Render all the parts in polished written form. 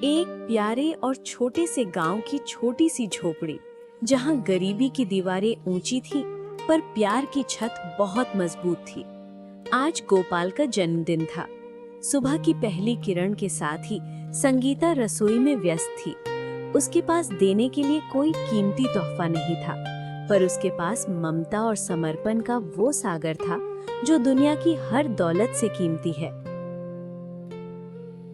एक प्यारे और छोटे से गांव की छोटी सी झोपड़ी, जहां गरीबी की दीवारें ऊंची थी पर प्यार की छत बहुत मजबूत थी। आज गोपाल का जन्मदिन था। सुबह की पहली किरण के साथ ही संगीता रसोई में व्यस्त थी। उसके पास देने के लिए कोई कीमती तोहफा नहीं था, पर उसके पास ममता और समर्पण का वो सागर था जो दुनिया की हर दौलत से कीमती है।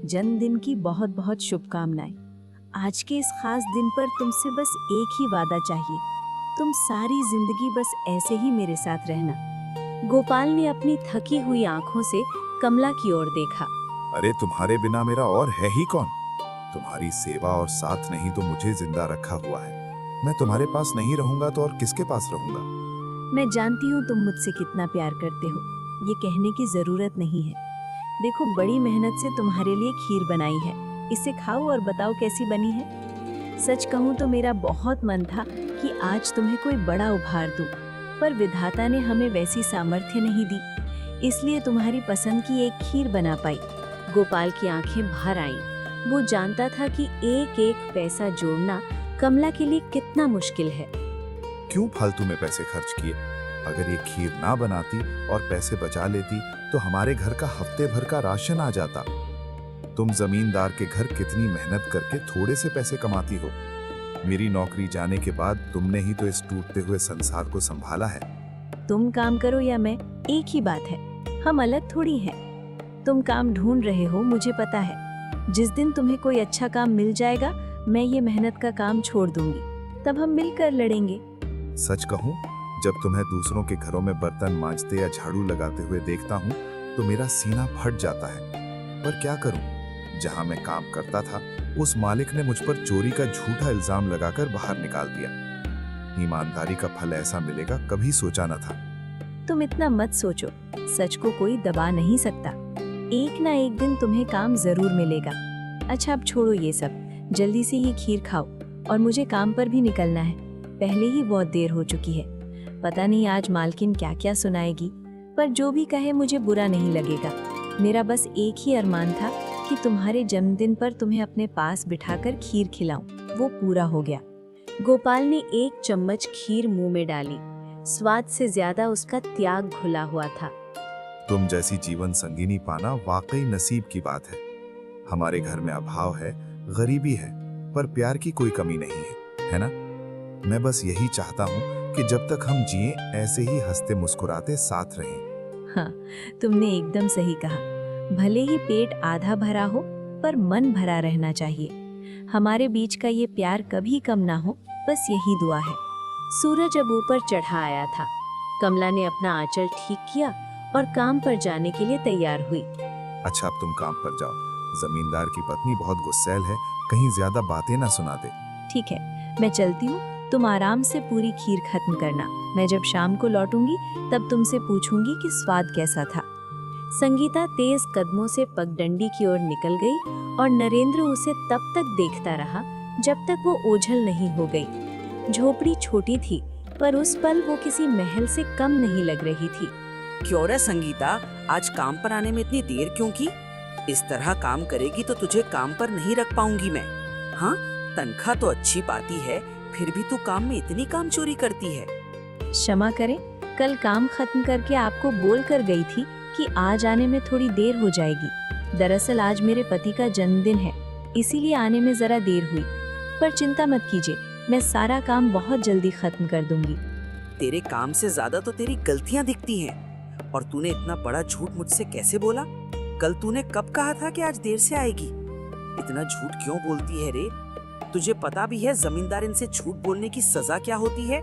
जन्मदिन की बहुत बहुत शुभकामनाएं। आज के इस खास दिन पर तुमसे बस एक ही वादा चाहिए, तुम सारी जिंदगी बस ऐसे ही मेरे साथ रहना। गोपाल ने अपनी थकी हुई आंखों से कमला की ओर देखा। अरे तुम्हारे बिना मेरा और है ही कौन? तुम्हारी सेवा और साथ नहीं तो मुझे जिंदा रखा हुआ है। मैं तुम्हारे पास नहीं रहूंगा तो और किसके पास रहूंगा? मैं जानती हूँ तुम मुझसे कितना प्यार करते हो, ये कहने की जरूरत नहीं है। देखो, बड़ी मेहनत से तुम्हारे लिए खीर बनाई है, इसे खाओ और बताओ कैसी बनी है। सच कहूँ तो मेरा बहुत मन था कि आज तुम्हें कोई बड़ा उपहार दूं, पर विधाता ने हमें वैसी सामर्थ्य नहीं दी, इसलिए तुम्हारी पसंद की एक खीर बना पाई। गोपाल की आंखें भर आईं। वो जानता था कि एक एक पैसा जोड़ना कमला के लिए कितना मुश्किल है। क्यों फालतू में पैसे खर्च किए? अगर ये खीर ना बनाती और पैसे बचा लेती तो हमारे घर का हफ्ते भर का राशन आ जाता। तुम जमींदार के घर कितनी मेहनत करके थोड़े से पैसे कमाती हो। मेरी नौकरी जाने के बाद तुमने ही तो इस टूटते हुए संसार को संभाला है। तुम काम करो या मैं, एक ही बात है, हम अलग थोड़ी हैं। तुम काम ढूंढ रहे हो, मुझे पता है। जिस दिन तुम्हें कोई अच्छा काम मिल जाएगा, मैं ये मेहनत का काम छोड़ दूंगी, तब हम मिलकर लड़ेंगे। सच कहूं, जब तुम्हें दूसरों के घरों में बर्तन मांजते या झाड़ू लगाते हुए देखता हूं तो मेरा सीना फट जाता है। पर क्या करूं, जहां मैं काम करता था उस मालिक ने मुझ पर चोरी का झूठा इल्जाम लगाकर बाहर निकाल दिया। ईमानदारी का फल ऐसा मिलेगा कभी सोचा न था। तुम इतना मत सोचो, सच को कोई दबा नहीं सकता। एक ना एक दिन तुम्हें काम जरूर मिलेगा। अच्छा, अब छोड़ो ये सब, जल्दी से ये खीर खाओ और मुझे काम पर भी निकलना है। पहले ही बहुत देर हो चुकी है। पता नहीं आज मालकिन क्या क्या सुनाएगी, पर जो भी कहे मुझे बुरा नहीं लगेगा। मेरा बस एक ही अरमान था कि तुम्हारे जन्मदिन पर तुम्हें अपने पास बिठाकर खीर खिलाऊं, वो पूरा हो गया। गोपाल ने एक चम्मच खीर मुंह में डाली। स्वाद से ज्यादा उसका त्याग घुला हुआ था। तुम जैसी जीवन संगिनी पाना वाकई नसीब की बात है। हमारे घर में अभाव है, गरीबी है, पर प्यार की कोई कमी नहीं है ना? मैं बस यही चाहता हूँ कि जब तक हम जिए ऐसे ही हंसते मुस्कुराते साथ रहें। हाँ, तुमने एकदम सही कहा। भले ही पेट आधा भरा हो, पर मन भरा रहना चाहिए। हमारे बीच का ये प्यार कभी कम ना हो, बस यही दुआ है। सूरज अब ऊपर चढ़ा आया था। कमला ने अपना आंचल ठीक किया और काम पर जाने के लिए तैयार हुई। अच्छा, अब तुम काम पर जाओ। जमींदार की पत्नी बहुत गुस्सैल है, कहीं ज्यादा बातें ना सुना दे। ठीक है, मैं चलती हूँ। तुम आराम से पूरी खीर खत्म करना। मैं जब शाम को लौटूंगी तब तुमसे पूछूंगी कि स्वाद कैसा था। संगीता तेज कदमों से पगडंडी की ओर निकल गई और नरेंद्र उसे तब तक देखता रहा जब तक वो ओझल नहीं हो गई। झोपड़ी छोटी थी, पर उस पल वो किसी महल से कम नहीं लग रही थी। क्यों रे संगीता, आज काम पर आने में इतनी देर क्यों की? इस तरह काम करेगी तो तुझे काम पर नहीं रख पाऊंगी मैं। हाँ, तनख्वाह तो अच्छी पाती है, फिर भी तू काम में इतनी काम चोरी करती है। क्षमा करें, कल काम खत्म करके आपको बोल कर गई थी कि आज आने में थोड़ी देर हो जाएगी। दरअसल आज मेरे पति का जन्मदिन है, इसीलिए आने में जरा देर हुई। पर चिंता मत कीजिए, मैं सारा काम बहुत जल्दी खत्म कर दूंगी। तेरे काम से ज्यादा तो तेरी गलतियां दिखती हैं। और तूने इतना बड़ा झूठ मुझसे कैसे बोला? कल तूने कब कहा था कि आज देर से आएगी? इतना झूठ क्यों बोलती है रे? तुझे पता भी है जमींदार इनसे झूठ बोलने की सजा क्या होती है?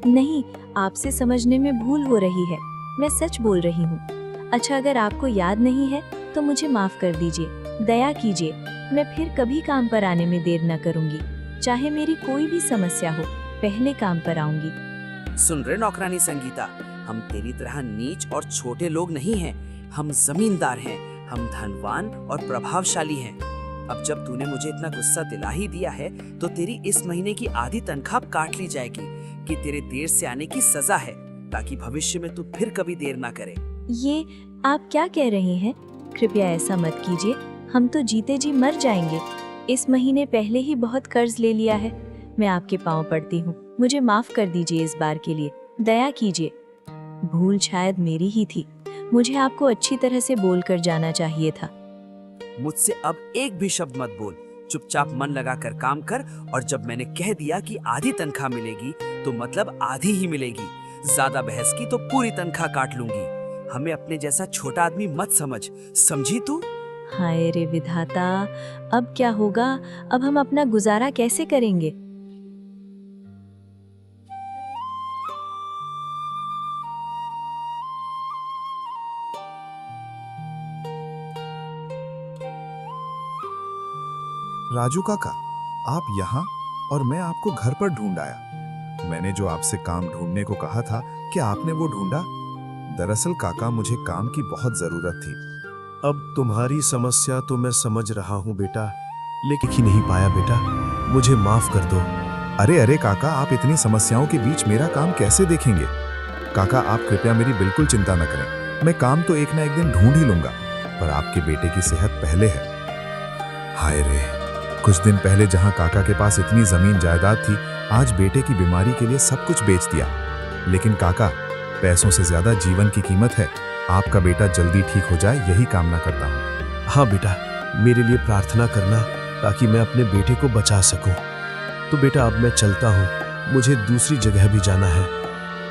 नहीं, आपसे समझने में भूल हो रही है, मैं सच बोल रही हूँ। अच्छा, अगर आपको याद नहीं है तो मुझे माफ कर दीजिए, दया कीजिए। मैं फिर कभी काम पर आने में देर न करूँगी। चाहे मेरी कोई भी समस्या हो, पहले काम पर आऊंगी। सुन रे नौकरानी संगीता, हम तेरी तरह नीच और छोटे लोग नहीं हैं। हम जमींदार हैं, हम धनवान और प्रभावशाली हैं। अब जब तूने मुझे इतना गुस्सा दिला ही दिया है तो तेरी इस महीने की आधी तनख्वाह काट ली जाएगी कि तेरे देर से आने की सजा है, ताकि भविष्य में तू फिर कभी देर ना करे। ये आप क्या कह रही हैं? कृपया ऐसा मत कीजिए, हम तो जीते जी मर जाएंगे। इस महीने पहले ही बहुत कर्ज ले लिया है। मैं आपके पांव पड़ती हूँ, मुझे माफ कर दीजिए, इस बार के लिए दया कीजिए। भूल शायद मेरी ही थी, मुझे आपको अच्छी तरह से बोलकर जाना चाहिए था। मुझसे अब एक भी शब्द मत बोल, चुपचाप मन लगा कर काम कर। और जब मैंने कह दिया कि आधी तनख्वाह मिलेगी तो मतलब आधी ही मिलेगी। ज्यादा बहस की तो पूरी तनख्वाह काट लूंगी। हमें अपने जैसा छोटा आदमी मत समझ, समझी तू? हाय रे विधाता, अब क्या होगा? अब हम अपना गुजारा कैसे करेंगे? राजू काका, आप यहाँ और मैं आपको घर पर ढूंढ आया। मैंने जो आपसे काम ढूंढने को कहा था, क्या आपने वो ढूंढा? दरअसल काका, मुझे काम की बहुत जरूरत थी। अब तुम्हारी समस्या तो मैं समझ रहा हूँ बेटा, लेकिन ही नहीं पाया बेटा, मुझे माफ कर दो। अरे अरे काका, आप इतनी समस्याओं के बीच मेरा काम कैसे देखेंगे? काका, आप कृपया मेरी बिल्कुल चिंता न करें। मैं काम तो एक ना एक दिन ढूंढ ही लूंगा, पर आपके बेटे की सेहत पहले है। हाय रे, कुछ दिन पहले जहां काका के पास इतनी जमीन जायदाद थी, आज बेटे की बीमारी के लिए सब कुछ बेच दिया। लेकिन काका, पैसों से ज्यादा जीवन की कीमत है। आपका बेटा जल्दी ठीक हो जाए, यही कामना करता हूँ। हाँ बेटा, मेरे लिए प्रार्थना करना ताकि मैं अपने बेटे को बचा सकूं। तो बेटा अब मैं चलता हूँ, मुझे दूसरी जगह भी जाना है।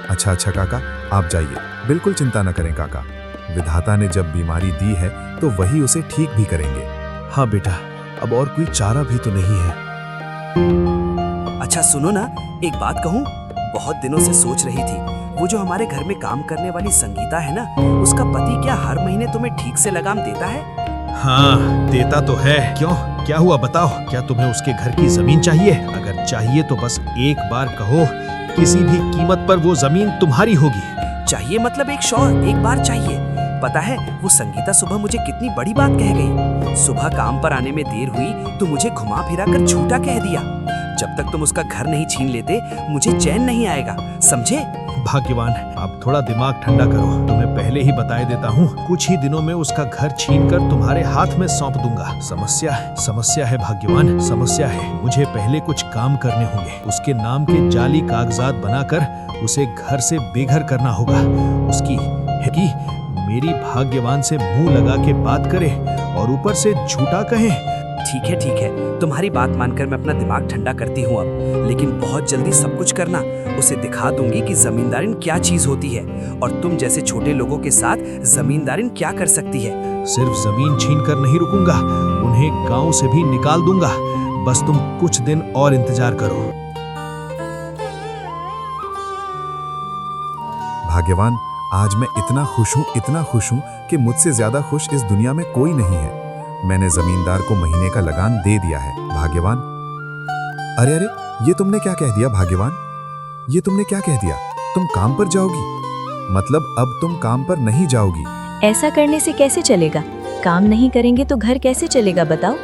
अच्छा अच्छा काका, आप जाइए, बिल्कुल चिंता न करें काका। विधाता ने जब बीमारी दी है तो वही उसे ठीक भी करेंगे। हाँ बेटा, अब और कोई चारा भी तो नहीं है। अच्छा सुनो ना, एक बात कहूँ? बहुत दिनों से सोच रही थी, वो जो हमारे घर में काम करने वाली संगीता है ना, उसका पति क्या हर महीने तुम्हें ठीक से लगाम देता है? हाँ, देता तो है। क्यों, क्या हुआ बताओ? क्या तुम्हें उसके घर की जमीन चाहिए? अगर चाहिए तो बस एक बार कहो, किसी भी कीमत पर वो जमीन तुम्हारी होगी। चाहिए मतलब एक शौर, एक बार चाहिए। पता है वो संगीता सुबह मुझे कितनी बड़ी बात कह गई। सुबह काम पर आने में देर हुई तो मुझे घुमा फिरा कर झूठा कह दिया। जब तक तुम उसका घर नहीं छीन लेते मुझे चैन नहीं आएगा, समझे? भाग्यवान, आप थोड़ा दिमाग ठंडा करो। तुम्हें पहले ही बताए देता हूँ, कुछ ही दिनों में उसका घर छीनकर तुम्हारे हाथ में सौंप दूंगा। समस्या है भाग्यवान, समस्या है। मुझे पहले कुछ काम करने होंगे। उसके नाम के जाली कागजात बनाकर उसे घर से बेघर करना होगा। उसकी है कि मेरी भाग्यवान से मुंह लगा के बात करे और ऊपर से झूठा कहे। ठीक है, तुम्हारी बात मानकर मैं अपना दिमाग ठंडा करती हूँ अब। लेकिन बहुत जल्दी सब कुछ करना, उसे दिखा दूंगी कि जमींदारी क्या चीज होती है और तुम जैसे छोटे लोगों के साथ जमींदारी क्या कर सकती है। सिर्फ जमीन छीन कर नहीं रुकूंगा, उन्हें गांव से भी निकाल दूंगा। बस तुम कुछ दिन और इंतजार करो। भाग्यवान, आज मैं इतना खुश हूँ कि मुझसे ज्यादा खुश इस दुनिया में कोई नहीं है। मैंने जमींदार को महीने का लगान दे दिया है। भाग्यवान, अरे अरे, ये तुमने क्या कह दिया? भाग्यवान, ये तुमने क्या कह दिया? तुम काम पर जाओगी? मतलब अब तुम काम पर नहीं जाओगी? ऐसा करने से कैसे चलेगा? काम नहीं करेंगे तो घर कैसे चलेगा बताओ?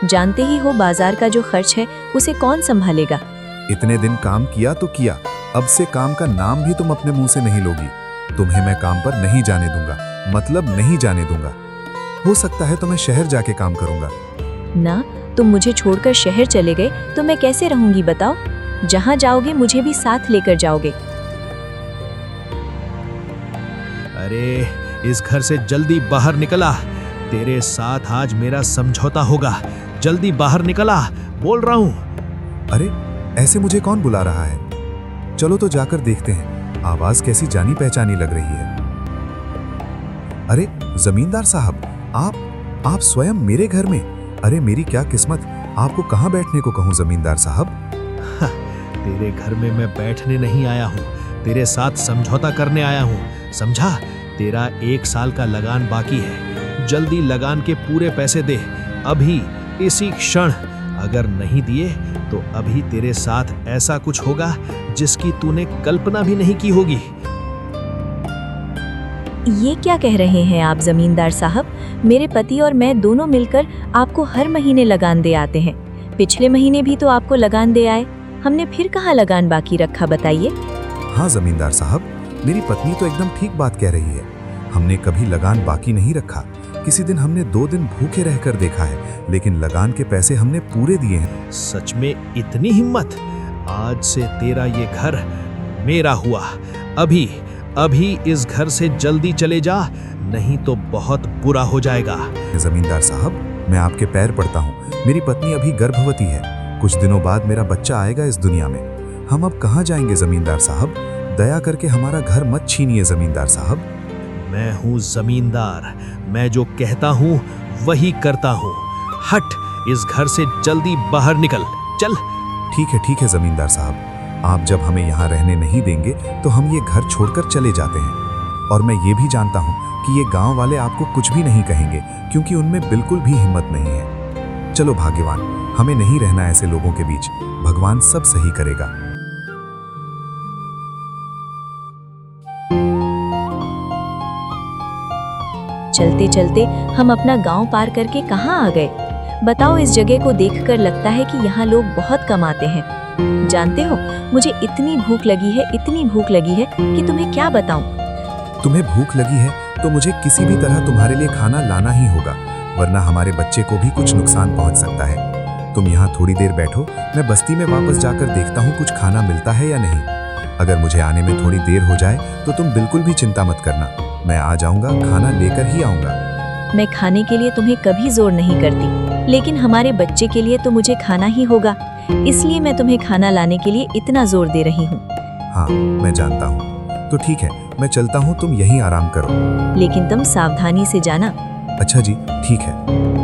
जानते ही हो बाजार का जो खर्च है उसे कौन संभालेगा? इतने दिन काम किया तो किया, अब से काम का नाम भी तुम अपने मुंह से नहीं लोगी। तुम्हें मैं काम पर नहीं जाने दूंगा, मतलब नहीं जाने दूंगा। हो सकता है तो मैं शहर जाके काम करूंगा। ना, तुम मुझे छोड़कर शहर चले गए तो मैं कैसे रहूंगी बताओ? जहां जाओगे मुझे भी साथ लेकर जाओगे। अरे, इस घर से जल्दी बाहर निकला। तेरे साथ आज मेरा समझौता होगा। जल्दी बाहर निकला, बोल रहा हूँ। अरे, ऐसे मुझे कौन बुला रहा है? चलो तो जाकर देखते हैं। आवाज कैसी जानी पहचानी लग रही है। अरे जमींदार साहब, आप स्वयं मेरे घर में? अरे मेरी क्या किस्मत, आपको कहाँ बैठने को कहूँ जमींदार साहब? तेरे घर में मैं बैठने नहीं आया हूँ, तेरे साथ समझौता करने आया हूँ, समझा? तेरा 1 साल का लगान बाकी है। जल्दी लगान के पूरे पैसे दे, अभी इसी क्षण। अगर नहीं दिए तो अभी तेरे साथ ऐसा कुछ होगा जिसकी तूने कल्पना भी नहीं की होगी। ये क्या कह रहे हैं आप जमींदार साहब? मेरे पति और मैं दोनों मिलकर आपको हर महीने लगान दे आते हैं। पिछले महीने भी तो आपको लगान दे आए। हमने फिर कहाँ लगान बाकी रखा बताइए? हाँ जमींदार साहब, मेरी पत्नी तो एकदम ठीक बात कह रही है। हमने कभी लगान बाकी नहीं रखा। किसी दिन हमने 2 दिन भूखे रहकर देखा है, लेकिन लगान के पैसे हमने पूरे दिए हैं। सच में इतनी हिम्मत? आज से तेरा ये घर मेरा हुआ। अभी अभी इस घर से जल्दी चले जा, नहीं तो बहुत बुरा हो जाएगा। जमींदार साहब, मैं आपके पैर पड़ता हूँ। मेरी पत्नी अभी गर्भवती है। कुछ दिनों बाद मेरा बच्चा आएगा इस दुनिया में। हम अब कहाँ जाएंगे जमींदार साहब? दया करके हमारा घर मत छीनिए जमींदार साहब। मैं हूँ जमींदार, मैं जो कहता हूँ वही करता हूँ। हट, इस घर से जल्दी बाहर निकल, चल। ठीक है जमींदार साहब, आप जब हमें यहाँ रहने नहीं देंगे तो हम ये घर छोड़कर चले जाते हैं। और मैं ये भी जानता हूँ कि ये गांव वाले आपको कुछ भी नहीं कहेंगे, क्योंकि उनमें बिल्कुल भी हिम्मत नहीं है। चलो भाग्यवान, हमें नहीं रहना ऐसे लोगों के बीच। भगवान सब सही करेगा। चलते चलते हम अपना गांव पार करके कहाँ आ गए? बताओ, इस जगह को देखकर लगता है कि यहाँ लोग बहुत कम आते हैं। जानते हो, मुझे इतनी भूख लगी है, इतनी भूख लगी है कि तुम्हें क्या बताऊं। तुम्हें भूख लगी है तो मुझे किसी भी तरह तुम्हारे लिए खाना लाना ही होगा, वरना हमारे बच्चे को भी कुछ नुकसान पहुंच सकता है। तुम यहाँ थोड़ी देर बैठो, मैं बस्ती में वापस जाकर देखता हूँ कुछ खाना मिलता है या नहीं। अगर मुझे आने में थोड़ी देर हो जाए तो तुम बिल्कुल भी चिंता मत करना, मैं आ जाऊंगा, खाना लेकर ही आऊंगा। मैं खाने के लिए तुम्हें कभी जोर नहीं करती, लेकिन हमारे बच्चे के लिए तो मुझे खाना ही होगा, इसलिए मैं तुम्हें खाना लाने के लिए इतना जोर दे रही हूँ। हाँ, मैं जानता हूँ। तो ठीक है, मैं चलता हूँ, तुम यहीं आराम करो। लेकिन तुम सावधानी से जाना। अच्छा जी, ठीक है।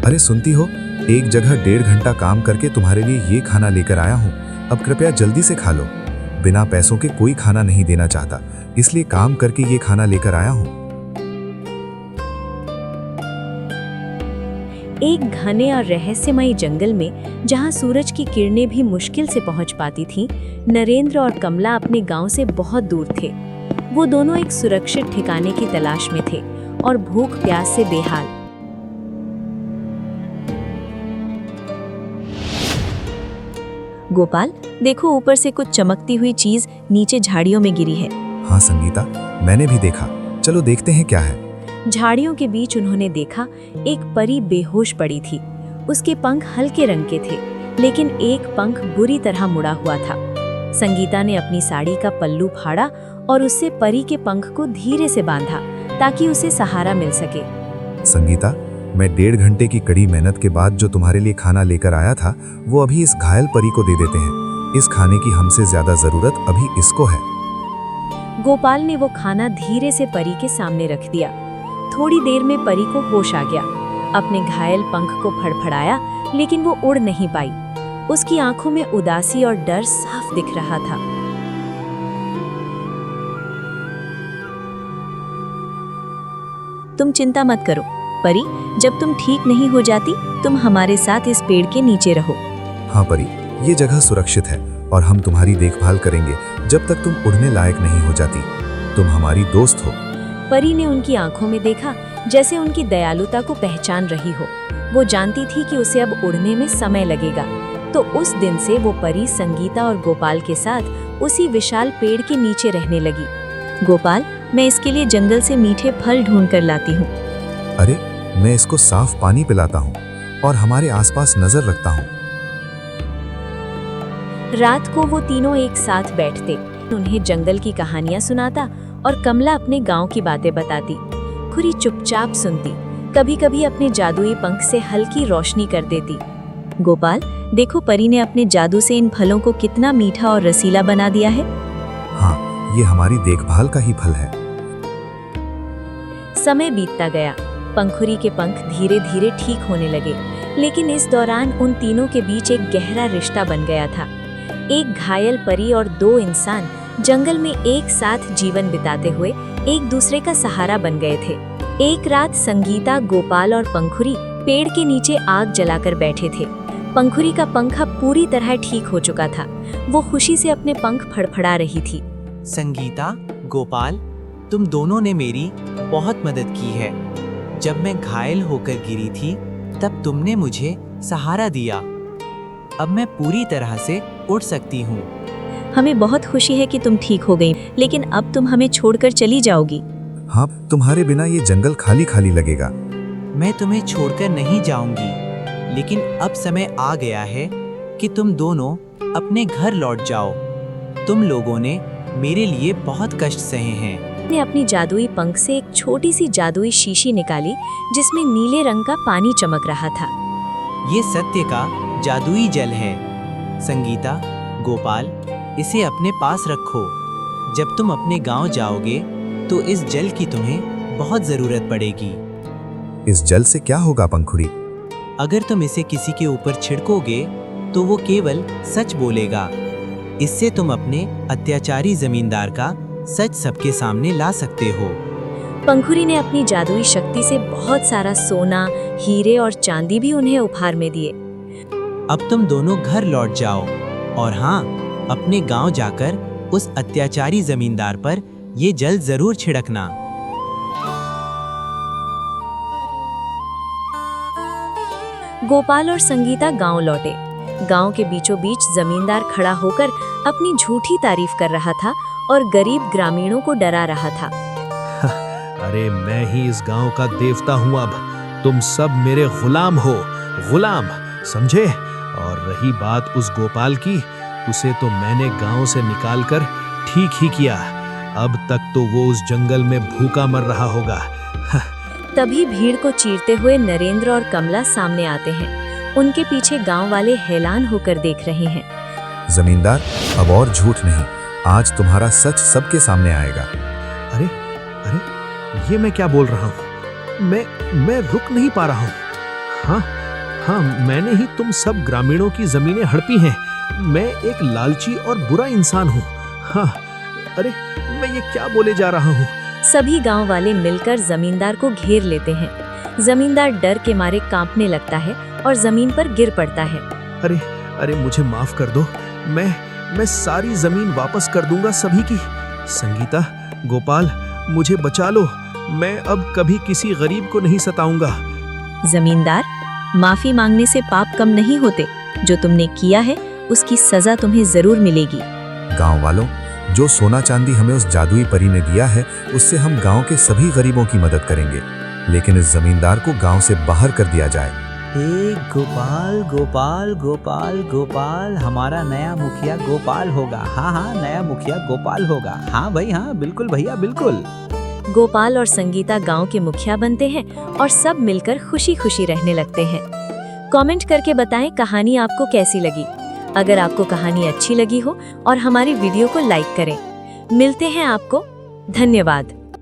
अरे सुनती हो, एक जगह 1.5 घंटा काम करके तुम्हारे लिए ये खाना लेकर आया हूँ। अब कृपया जल्दी से खा लो। बिना पैसों के कोई खाना नहीं देना चाहता, इसलिए काम करके ये खाना लेकर आया हूँ। एक घने और रहस्यमयी जंगल में, जहां सूरज की किरणें भी मुश्किल से पहुंच पाती थीं, नरेंद्र और कमला अपने गांव से बहुत दूर थे। वो दोनों एक सुरक्षित ठिकाने की तलाश में थे और भूख प्यास से बेहाल। गोपाल, देखो, ऊपर से कुछ चमकती हुई चीज नीचे झाड़ियों में गिरी है। हाँ संगीता, मैंने भी देखा। चलो देखते हैं क्या है। झाड़ियों के बीच उन्होंने देखा एक परी बेहोश पड़ी थी। उसके पंख हल्के रंग के थे, लेकिन एक पंख बुरी तरह मुड़ा हुआ था। संगीता ने अपनी साड़ी का पल्लू फाड़ा और उससे परी के पंख को धीरे से बांधा ताकि उसे सहारा मिल सके। संगीता, मैं 1.5 घंटे की कड़ी मेहनत के बाद जो तुम्हारे लिए खाना लेकर आया था, वो अभी इस घायल परी को दे देते हैं। इस खाने की हमसे ज्यादा जरूरत अभी इसको है। गोपाल ने वो खाना धीरे से परी के सामने रख दिया। थोड़ी देर में परी को होश आ गया। अपने घायल पंख को फड़फड़ाया, लेकिन वो उड़ नहीं पाई। उसकी आंखों में उदासी और डर साफ दिख रहा था। तुम चिंता मत करो परी, जब तुम ठीक नहीं हो जाती, तुम हमारे साथ इस पेड़ के नीचे रहो। हाँ परी, ये जगह सुरक्षित है और हम तुम्हारी देखभाल करेंगे जब तक तुम उड़ने लायक नहीं हो जाती। तुम हमारी दोस्त हो। परी ने उनकी आंखों में देखा, जैसे उनकी दयालुता को पहचान रही हो। वो जानती थी कि उसे अब उड़ने में समय लगेगा। तो उस दिन से वो परी संगीता और गोपाल के साथ उसी विशाल पेड़ के नीचे रहने लगी। गोपाल, मैं इसके लिए जंगल से मीठे फल ढूंढ कर लाती हूँ। अरे, मैं इसको साफ पानी पिलाता हूँ और हमारे आसपास नजर रखता हूँ। रात को वो तीनों एक साथ बैठते, उन्हें जंगल की कहानियां सुनाता और कमला अपने गांव की बातें बताती। खुरी चुपचाप सुनती, कभी-कभी अपने जादुई पंख से हल्की रोशनी कर देती। गोपाल, देखो, परी ने अपने जादू से इन फलों को कितना मीठा और रसीला बना दिया है। हाँ, ये हमारी देखभाल का ही फल है। समय बीतता गया। पंखुरी के पंख धीरे धीरे ठीक होने लगे, लेकिन इस दौरान उन तीनों के बीच एक गहरा रिश्ता बन गया था। एक घायल परी और दो इंसान जंगल में एक साथ जीवन बिताते हुए एक दूसरे का सहारा बन गए थे। एक रात संगीता, गोपाल और पंखुरी पेड़ के नीचे आग जलाकर बैठे थे। पंखुरी का पंख अब पूरी तरह ठीक हो चुका था। वो खुशी से अपने पंख फड़फड़ा रही थी। संगीता, गोपाल, तुम दोनों ने मेरी बहुत मदद की है। जब मैं घायल होकर गिरी थी, तब तुमने मुझे सहारा दिया। अब मैं पूरी तरह से उड़ सकती हूँ। हमें बहुत खुशी है कि तुम ठीक हो गई, लेकिन अब तुम हमें छोड़कर चली जाओगी। हाँ, तुम्हारे बिना ये जंगल खाली खाली लगेगा। मैं तुम्हें छोड़कर नहीं जाऊंगी, लेकिन अब समय आ गया है कि तुम दोनों अपने घर लौट जाओ। तुम लोगों ने मेरे लिए बहुत कष्ट सहे हैं। ने अपनी जादुई पंख से एक छोटी सी जादुई शीशी निकाली जिसमें नीले रंग का पानी चमक रहा था। ये सत्य का जादुई जल है। संगीता, गोपाल, इसे अपने पास रखो। जब तुम अपने गांव जाओगे तो इस जल की तुम्हें बहुत जरूरत पड़ेगी। इस जल से क्या होगा पंखुड़ी? अगर तुम इसे किसी के ऊपर छिड़कोगे तो वो केवल सच बोलेगा। इससे तुम अपने अत्याचारी जमींदार का सच सबके सामने ला सकते हो। पंखुड़ी ने अपनी जादुई शक्ति से बहुत सारा सोना, हीरे और चांदी भी उन्हें उपहार में दिए। अब तुम दोनों घर लौट जाओ और हाँ, अपने गांव जाकर उस अत्याचारी जमींदार पर ये जल जरूर छिड़कना। गोपाल और संगीता गांव लौटे। गांव के बीचों बीच जमींदार खड़ा होकर अपनी झूठी तारीफ कर रहा था और गरीब ग्रामीणों को डरा रहा था। अरे मैं ही इस गांव का देवता हूँ। अब तुम सब मेरे गुलाम हो, गुलाम, समझे? और रही बात उस गोपाल की, उसे तो मैंने गांव से निकालकर ठीक ही किया। अब तक तो वो उस जंगल में भूखा मर रहा होगा। तभी भीड़ को चीरते हुए नरेंद्र और कमला सामने आते हैं। उनके पीछे गांव वाले हैरान होकर देख रहे हैं। जमींदार, अब और झूठ नहीं, आज तुम्हारा सच सबके सामने आएगा। अरे अरे, ये मैं क्या बोल रहा हूँ? मैं रुक नहीं पा रहा हूँ। हाँ, मैंने ही तुम सब ग्रामीणों की जमीनें हड़पी हैं। मैं एक लालची और बुरा इंसान हूँ। हाँ, अरे मैं ये क्या बोले जा रहा हूँ? सभी गांव वाले मिलकर जमींदार को घेर लेते हैं। जमींदार डर के मारे कांपने लगता है और जमीन पर गिर पड़ता है। अरे मुझे माफ कर दो। मैं सारी जमीन वापस कर दूंगा सभी की। संगीता, गोपाल, मुझे बचा लो। मैं अब कभी किसी गरीब को नहीं सताऊंगा। जमींदार, माफी मांगने से पाप कम नहीं होते। जो तुमने किया है उसकी सजा तुम्हें जरूर मिलेगी। गांव वालों, जो सोना चांदी हमें उस जादुई परी ने दिया है, उससे हम गांव के सभी गरीबों की मदद करेंगे, लेकिन इस जमींदार को गांव से बाहर कर दिया जाए। गोपाल, गोपाल, गोपाल, गोपाल, हमारा नया मुखिया गोपाल होगा। हाँ, नया मुखिया गोपाल होगा। हाँ भाई, हाँ बिल्कुल भैया, बिल्कुल। गोपाल और संगीता गांव के मुखिया बनते हैं और सब मिलकर खुशी खुशी रहने लगते हैं। कमेंट करके बताएं कहानी आपको कैसी लगी। अगर आपको कहानी अच्छी लगी हो और हमारी वीडियो को लाइक करें। मिलते हैं आपको। धन्यवाद।